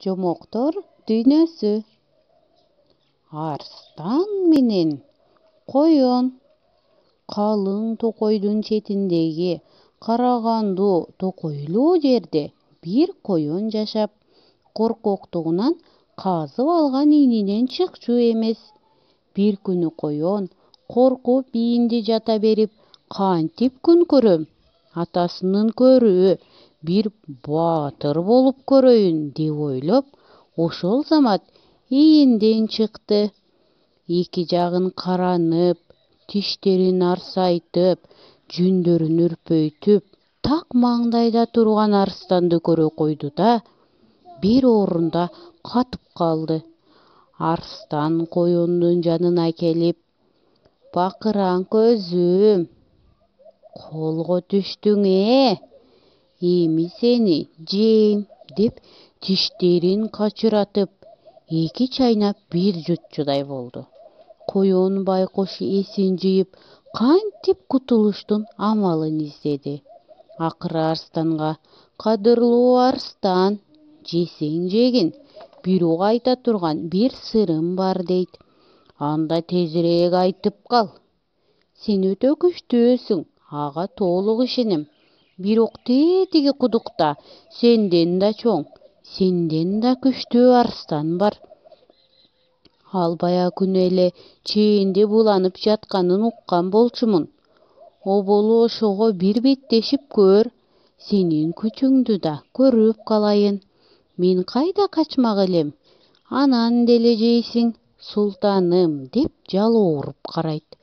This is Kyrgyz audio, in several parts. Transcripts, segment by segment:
Жомоктор дүйнөсү. Арстан менен коён. Калың токойдун четиндеги карагандуу токойлуу жерде бир коён жашап, коркоктугунан казып алган ининен чыкчу эмес. Бир күнү коён коркуп ийинди жата берип, кантип күн көрөм, атасынын көрүбү бир баатыр болуп көрөйүн деп ойлоп, ошол замат ийинден чыкты. Эки жагын каранып, тиштерин арсайтып, жүндөрүн үрпөйтүп, так маңдайда турган арстанды көрө койду да бир орунда катып калды. Арстан коёндун жанына келип: «Бакыраң көзүм, колго түштүң эми сени жейм» деп тиштерин качыратып, эки чайнап бир жутчудай болду. Коён байкуш эсин жыйып, кантип кутулуштун амалын издеди. Акыры арстанга: «Кадырлуу арстан, жесең жегин, бирок айта турган бир сырым бар» дейт. «Анда тезирээк айтып кал. Сен өтө күчтүүсүң, ага толук ишенем. Бирок тетиги кудукта сенден да чоң, сенден да күчтүү арстан бар. Ал бая күнү эле чээнде буланып жатканын уккан болчумун. Оболу ошого бир беттешип көр, сенин күчүңдү да көрүп калайын. Мен кайда качмак элем, анан деле жейсиң, султаным» деп жалооруп карайт.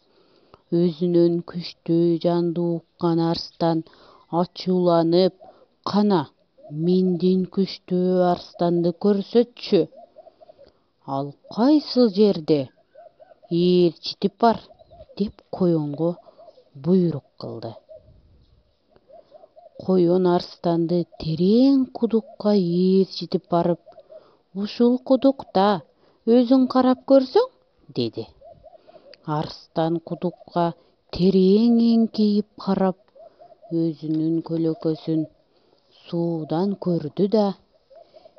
Өзүнүн күчтүү жанды уккан арстан ачууланып: «Кана, менден күчтүү арстанды көрсөтчү. Ал кайсы жерде? Ээрчитип бар» деп коёнго буйрук кылды. Коён арстанды терең кудукка ээрчитип барып: «Ушул кудукта өзүң карап көрсөң» деди. Арстан кудукка терең эңкейип карап, өзүнүн көлөкөсүн суудан көрдү да: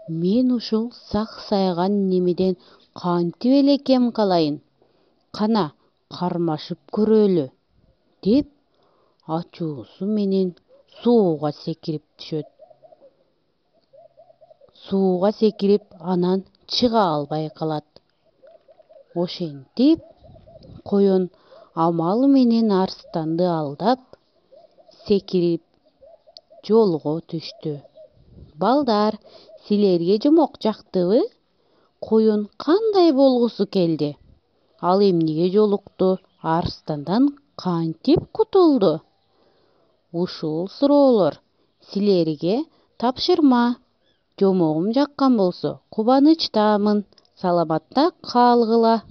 «Мен ушул саксайган немеден кантип эле кем калайын? Кана, кармашып көрөлү» деп ачуусу менен сууга секирип түшөт. Сууга секирип, анан чыга албай калат. Ошентип коён амалы менен арстанды алдап, секирип жолго түштү. Балдар, силерге жомок жактыбы? Коён кандай болгусу келди? Ал эмнеге жолукту? Арстандан кантип кутулду? Ушул суроолор силерге тапшырма. Жомогум жаккан болсо, кубанычтамын. Саламатта калгыла.